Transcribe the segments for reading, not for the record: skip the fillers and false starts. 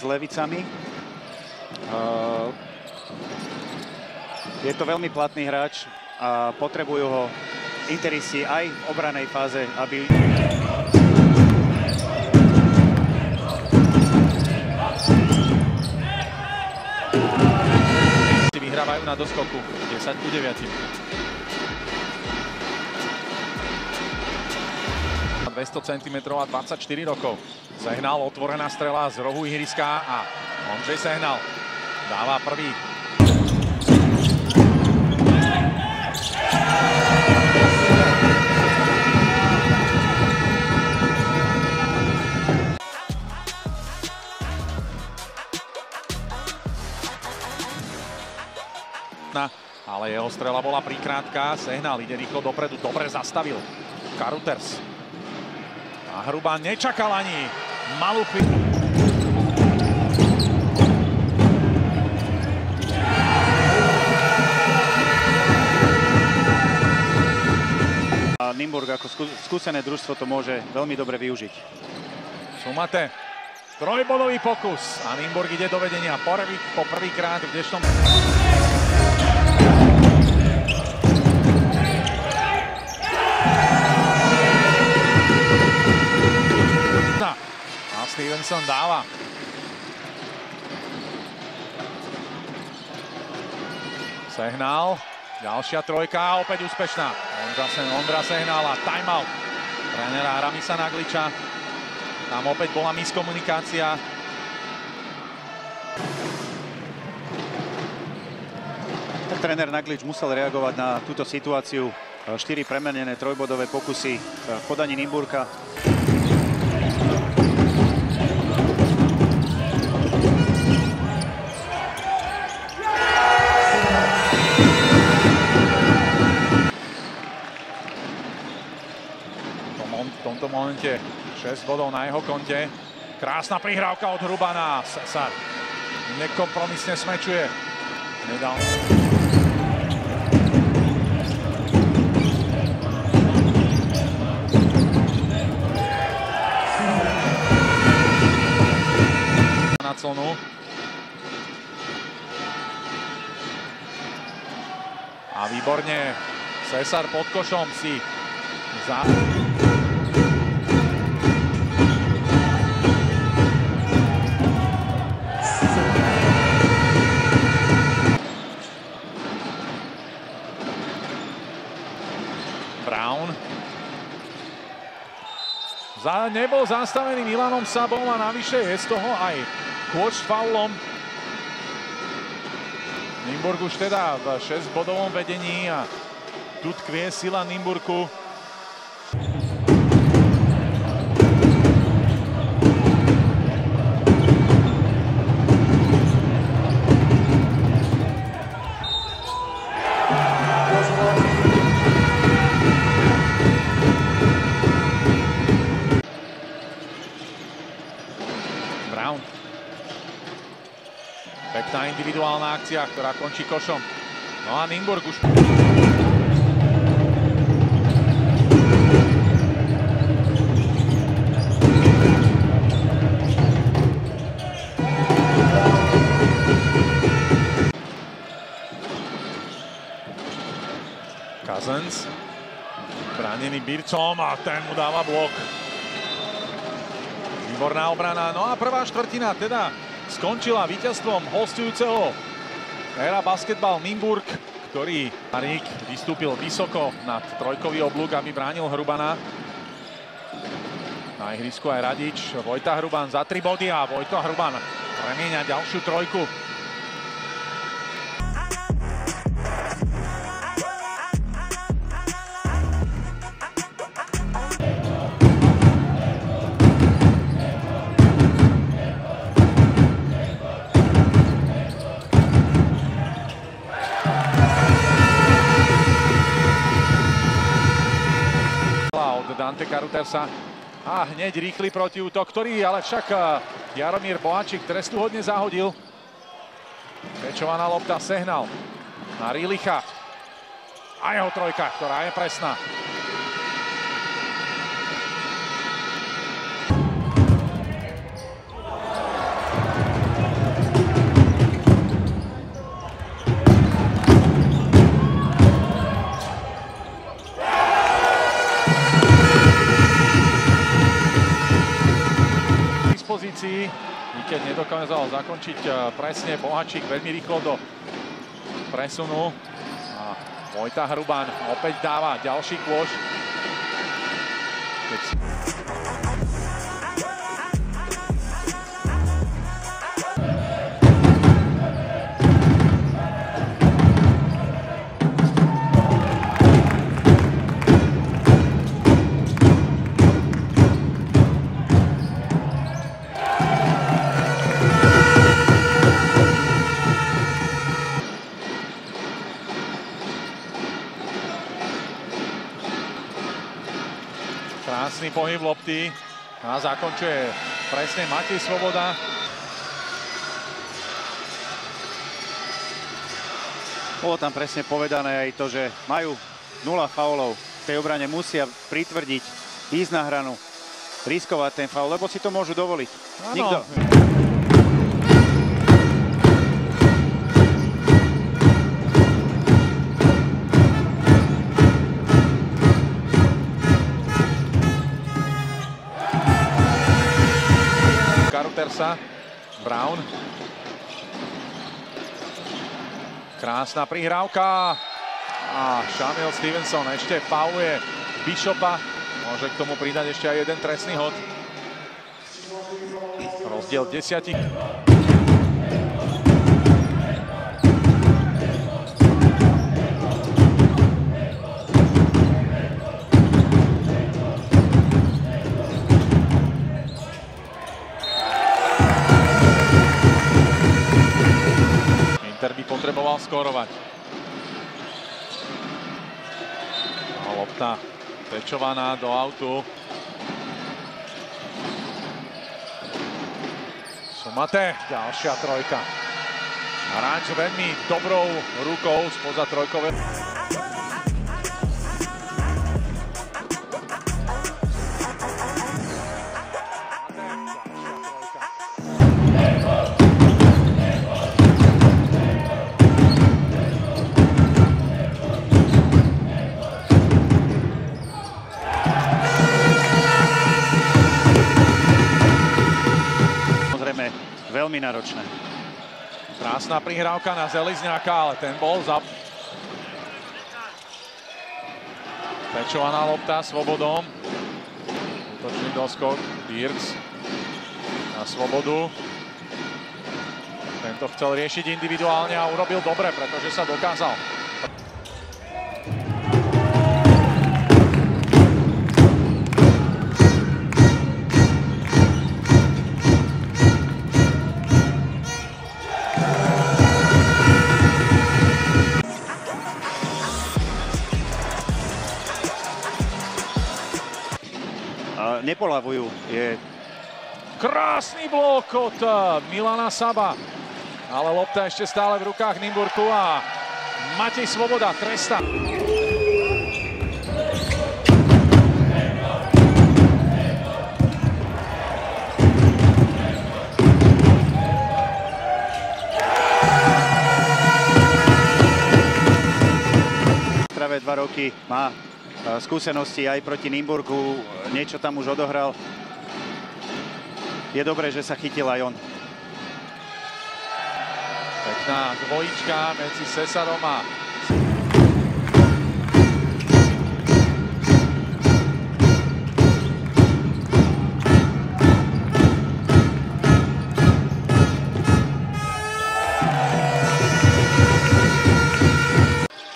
levicami. Je to veľmi platný hráč a potrebujú ho Interisti aj v obranej fáze, aby... Vyhrávajú na doskoku 10-9. 200 cm a 24 rokov. Sehnal, otvorená strela z rohu ihriska a Ondřej Sehnal dáva prvý. Ale jeho strela bola prikrátka. Sehnal ide rýchlo dopredu, dobre zastavil Karuters. A Hruban nečakal ani malú chvíľu. A Nymburk ako skúsené družstvo to môže veľmi dobre využiť. Sumate, trojbodový pokus a Nymburk ide do vedenia po prvýkrát v dnešnom... Stevenson dáva. Sehnal. Ďalšia trojka, opäť úspešná. Ondra Sehnal a timeout trénera Ramisa Nagliča. Tam opäť bola miskomunikácia. Tréner Naglič musel reagovať na túto situáciu. 4 premenené trojbodové pokusy v podaní Nymburka. V tomto momente 6 bodov na jeho konte. Krásna prihrávka od Hrubana. Sesar nekompromisne smečuje. Nedal. Na clonu. A výborne. Sesar pod košom si za... Brown. Nebol zastavený Milanom Sabom a navyše je z toho aj kôč faulom. Nymburk už teda v 6-bodovom vedení a tu tkvie sila Nymburku. Brown. Pekná individuálna akcia, ktorá končí košom. No a Nymburk už... Cousins. Bránený Bircom a ten mu dáva blok. Výborná obrana. No a prvá štvrtina teda skončila víťazstvom hostujúceho Era Basketbal Nymburk, ktorý Marík vystúpil vysoko nad trojkový oblúk, aby bránil Hrubana. Na ihrisku aj Radič. Vojta Hruban za 3 body a Vojto Hruban premieňa ďalšiu trojku. Dante Karutersa a hneď rýchly protiútok, ktorý ale však Jaromír Boháčik trestuhodne zahodil. Pečovaná lopta, Sehnal na Rilicha a jeho trojka, ktorá je presná. I keď nedokázal zakončiť presne, Bohačík veľmi rýchlo do presunu. A Vojta Hruban opäť dáva ďalší kôš. Krásny pohyb lopty a zakončuje presne Matej Svoboda. Bolo tam presne povedané aj to, že majú 0 faulov. V tej obrane musia pritvrdiť, ísť na hranu, riskovať ten faul, lebo si to môžu dovoliť. Áno. Nikto. Karutersa, Brown. Krásna prihrávka. A Shamil Stevenson ešte fauluje Bishopa. Môže k tomu pridať ešte aj jeden trestný hod. Rozdiel 10. Inter by potreboval skórovať. A lopta pečovaná do autu. Sumate, ďalšia trojka. Hráč veľmi dobrou rukou spoza trojkové. Veľmi náročné. Krásna prihrávka na Železňáka, ale ten bol za... Pečovaná lopta Svobodom. Útočný doskok. Dirks na Svobodu. Tento chcel riešiť individuálne a urobil dobre, pretože sa dokázal. Nepolavujú. Je krásny blok od Milana Saba. Ale lopta ešte stále v rukách Nymburku a Matej Svoboda tresta. Práve 2 roky má skúsenosti aj proti Nymburku, niečo tam už odohral. Je dobré, že sa chytil aj on. Pekná dvojička medzi Sesarom a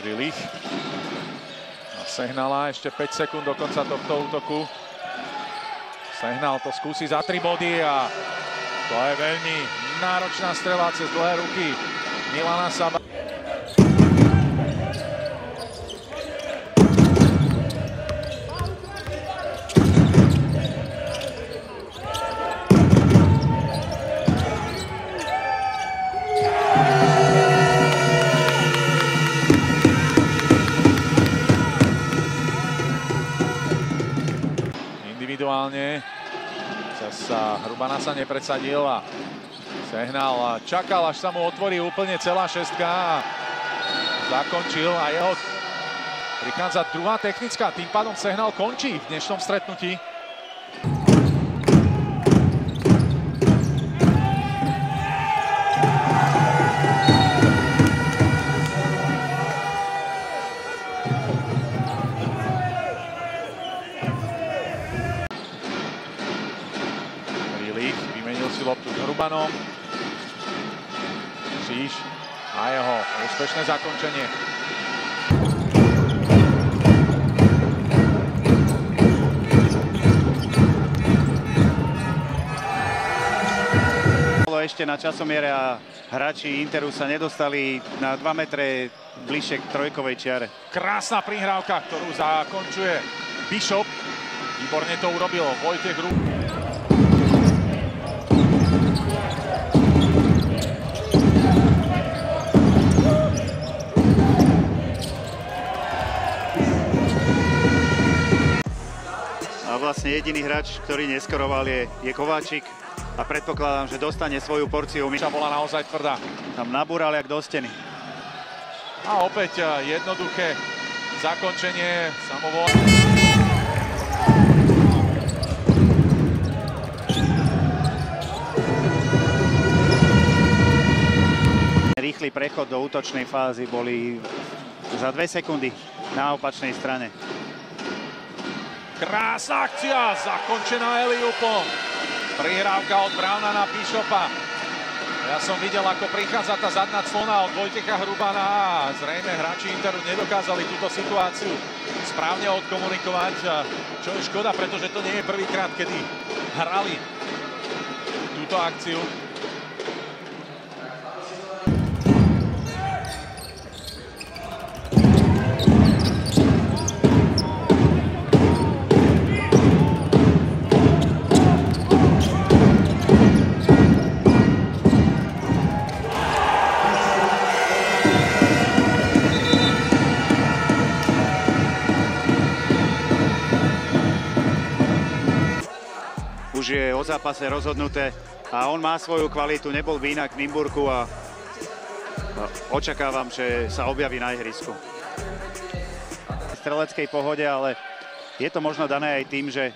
Prilich. Sehnala ešte 5 sekúnd do konca tohto útoku. Sehnal to skúsi za 3 body a to je veľmi náročná strela cez dlhé ruky Milana Saba. Individuálne sa Hrubana sa nepredsadil a Sehnal a čakal, až sa mu otvorí úplne celá šestka a zakončil a jeho prichádza druhá technická, tým pádom Sehnal končí v dnešnom stretnutí. Kříž a jeho úspešné zakončenie. Ešte na časomiere a hráči Interu sa nedostali na 2 metre bližšie k trojkovej čiare. Krásna prihrávka, ktorú zakončuje Bishop. Výborne to urobil Vojtech Rúb. A vlastne jediný hráč, ktorý neskoroval, je Kováčik. A predpokladám, že dostane svoju porciu. Miša bola naozaj tvrdá. Tam nabúral jak do steny. A opäť jednoduché zakončenie samovolá. Rýchly prechod do útočnej fázy boli za 2 sekundy na opačnej strane. Krásna akcia, zakončená Eliupom. Prihrávka od Browna na Bishopa. Ja som videl, ako prichádza tá zadná clona od Vojtecha Hrubana a zrejme hráči Interu nedokázali túto situáciu správne odkomunikovať, čo je škoda, pretože to nie je prvýkrát, kedy hrali túto akciu. Už je o zápase rozhodnuté a on má svoju kvalitu, nebol by inak v Nymburku a očakávam, že sa objaví na ihrisku. V streleckej pohode, ale je to možno dané aj tým, že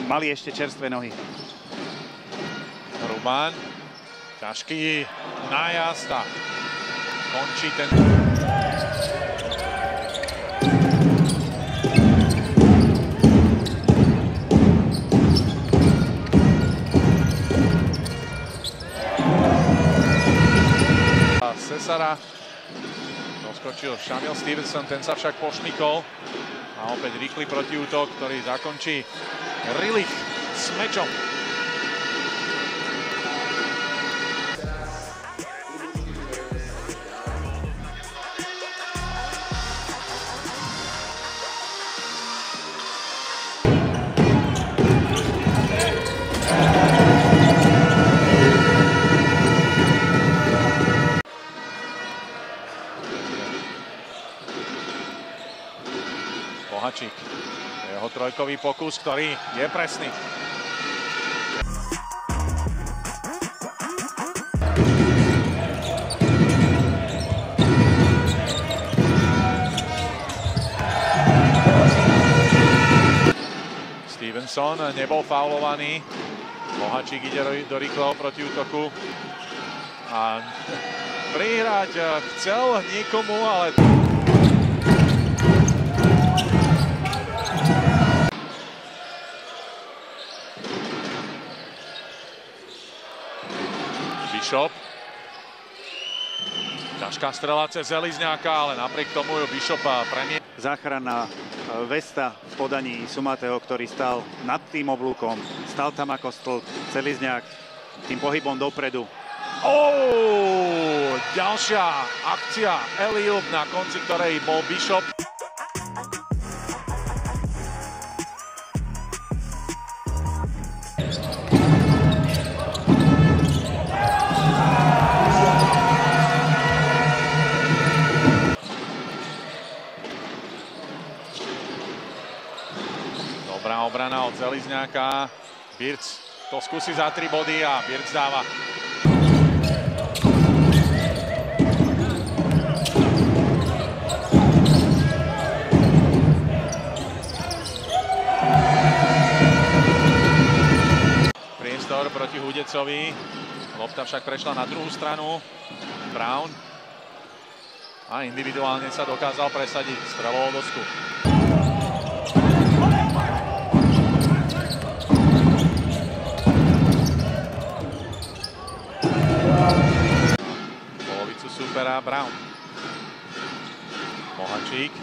mali ešte čerstvé nohy. Ruban, ťažký nájazd a končí ten... Cesara. Doskočil Shamil Stevenson, ten sa však pošmykol. A opäť rýchly protiútok, ktorý zakončí Rilich s mečom. Bohačík. Jeho trojkový pokus, ktorý je presný. Stevenson nebol faulovaný. Bohačík ide do rýchleho protiútoku. A prihrať chcel niekomu, ale... Bishop. Ťažká strela cez Želizňáka, ale napriek tomu ju Bishop premie. Záchranná vesta v podaní Sumateho, ktorý stál nad tým oblúkom. Stal tam ako stĺp. Želizňák tým pohybom dopredu. Ďalšia akcia Eliup, na konci ktorej bol Bishop. Dobrá obrana od Želizňáka. Birc to skúsi za 3 body a Birc dáva. Priestor proti Hudecovi. Lopta však prešla na druhú stranu. Brown. A individuálne sa dokázal presadiť strelou o dosku. súpera Brown. Bohačík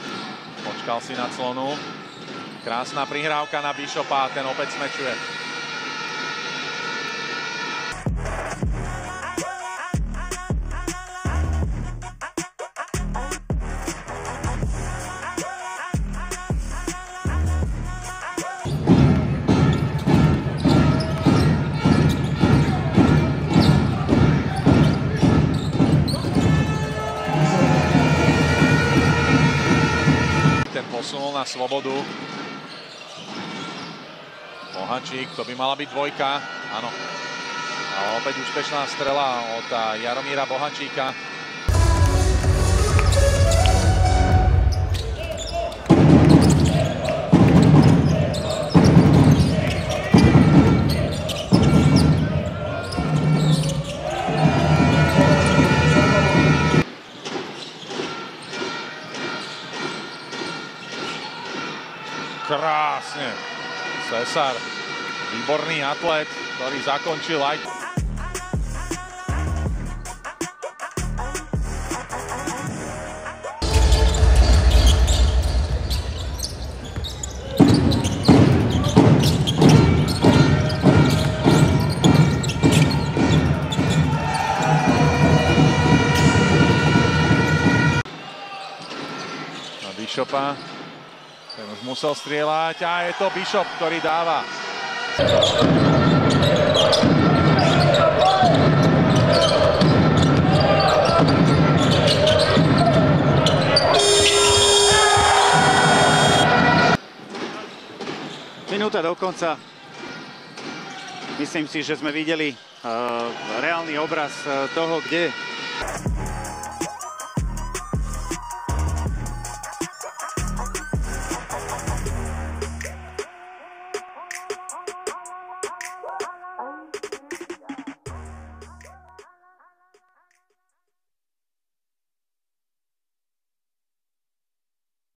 počkal si na clonu. Krásna prihrávka na Bishopa, ten opäť smečuje. Posunul na slobodu. Bohačík, to by mala byť dvojka. Áno. Ale opäť úspešná strela od Jaromíra Bohačíka. Krásne. Cesar, výborný atlet, ktorý zakončil aj... Na Bishopa. Ten už musel strieľať a je to Bishop, ktorý dáva. Minúta do konca. Myslím si, že sme videli reálny obraz toho, kde